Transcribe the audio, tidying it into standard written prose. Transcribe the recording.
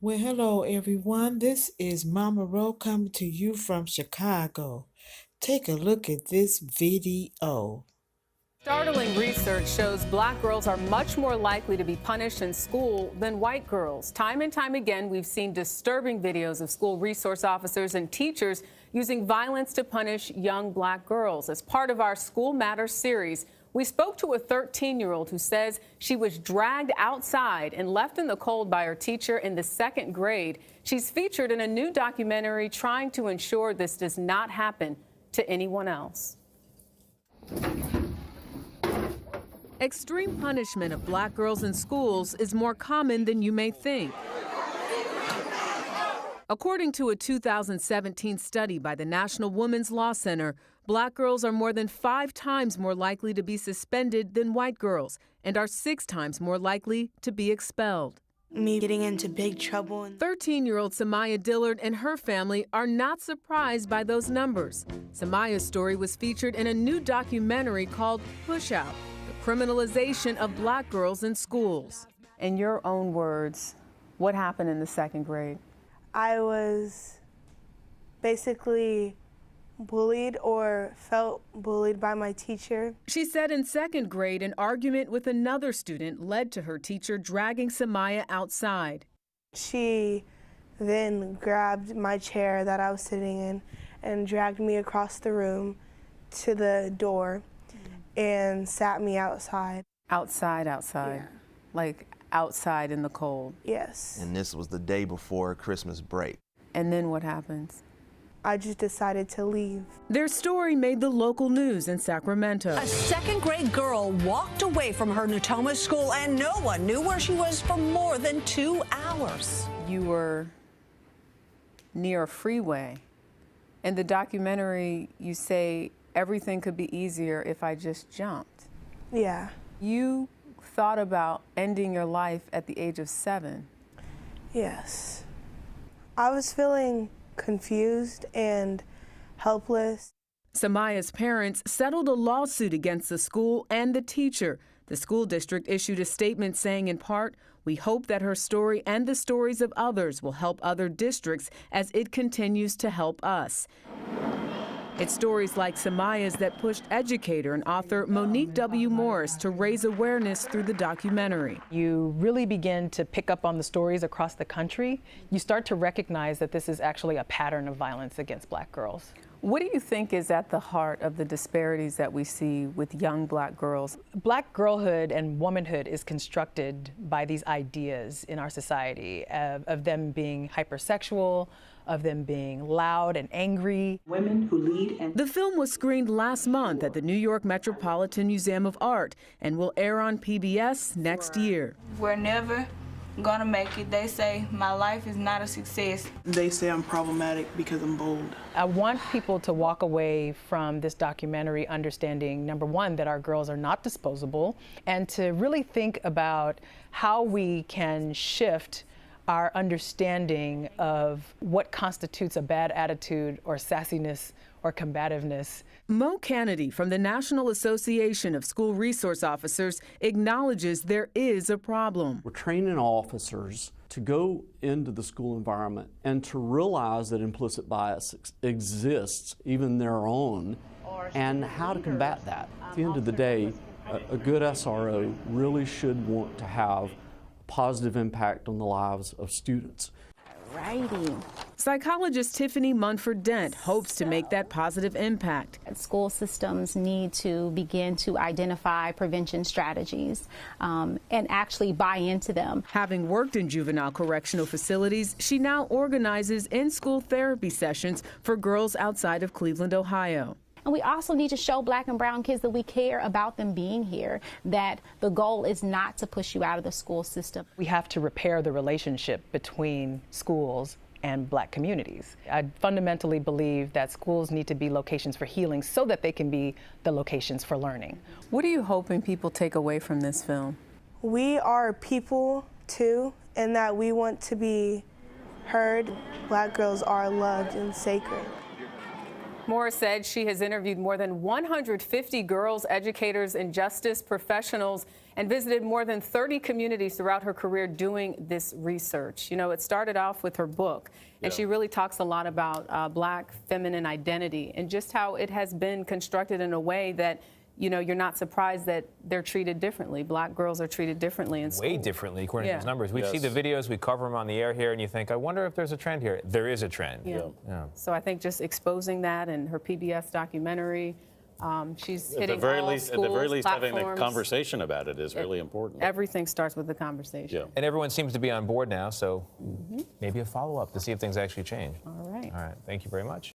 Well, hello everyone. This is Mama Ro coming to you from Chicago. Take a look at this video. Startling research shows black girls are much more likely to be punished in school than white girls. Time and time again, we've seen disturbing videos of school resource officers and teachers using violence to punish young black girls. As part of our School Matters series, we spoke to a 13-year-old who says she was dragged outside and left in the cold by her teacher in the second grade. She's featured in a new documentary trying to ensure this does not happen to anyone else. Extreme punishment of black girls in schools is more common than you may think. According to a 2017 study by the National Women's Law Center, black girls are more than 5 times more likely to be suspended than white girls and are 6 times more likely to be expelled. Me getting into big trouble. 13-year-old Samaya Dillard and her family are not surprised by those numbers. Samaya's story was featured in a new documentary called Push Out: The Criminalization of Black Girls in Schools. In your own words, what happened in the second grade? I was basically bullied or felt bullied by my teacher. She said in second grade, an argument with another student led to her teacher dragging Samaya outside. She then grabbed my chair that I was sitting in and dragged me across the room to the door and sat me outside. Outside? Yeah. Like outside in the cold? Yes. And this was the day before Christmas break. And then what happens? I just decided to leave. Their story made the local news in Sacramento. A second grade girl walked away from her Natoma school and no one knew where she was for more than 2 hours. You were near a freeway. In the documentary, you say everything could be easier if I just jumped. Yeah. You thought about ending your life at the age of 7. Yes. I was feeling confused and helpless. Samaya's parents settled a lawsuit against the school and the teacher. The school district issued a statement saying, in part, "We hope that her story and the stories of others will help other districts as it continues to help us." It's stories like Samaya's that pushed educator and author Monique W. Morris to raise awareness through the documentary. You really begin to pick up on the stories across the country. You start to recognize that this is actually a pattern of violence against black girls. What do you think is at the heart of the disparities that we see with young black girls? Black girlhood and womanhood is constructed by these ideas in our society of them being hypersexual, of them being loud and angry. Women who lead and The film was screened last month at the New York Metropolitan Museum of Art and will air on PBS next year. We're never gonna make it. They say my life is not a success. they say I'm problematic because I'm bold. I want people to walk away from this documentary understanding, number one, that our girls are not disposable, and to really think about how we can shift our understanding of what constitutes a bad attitude or sassiness or combativeness. Mo Kennedy from the National Association of School Resource Officers acknowledges there is a problem. We're training officers to go into the school environment and to realize that implicit bias exists, even their own, and how to combat that. At the end of the day, a good SRO really should want to have a positive impact on the lives of students. Writing. Psychologist Tiffany Munford Dent hopes to make that positive impact. School systems need to begin to identify prevention strategies and actually buy into them. Having worked in juvenile correctional facilities, she now organizes in-school therapy sessions for girls outside of Cleveland, Ohio. And we also need to show black and brown kids that we care about them being here, that the goal is not to push you out of the school system. We have to repair the relationship between schools and black communities. I fundamentally believe that schools need to be locations for healing so that they can be the locations for learning. What are you hoping people take away from this film? We are people too, and that we want to be heard. Black girls are loved and sacred. Morris said she has interviewed more than 150 girls, educators, and justice professionals and visited more than 30 communities throughout her career doing this research. You know, it started off with her book, and she really talks a lot about Black feminine identity and just how it has been constructed in a way that, you know, you're not surprised that they're treated differently. Black girls are treated differently in school. Way differently, according to Yeah. those numbers. We see the videos, we cover them on the air here, and you think, I wonder if there's a trend here. There is a trend. Yeah. So I think just exposing that in her PBS documentary, she's hitting all schools, at the very least, having a platforms. conversation about it is really important. Everything starts with the conversation. Yeah. And everyone seems to be on board now, so maybe a follow-up to see if things actually change. All right. All right. Thank you very much.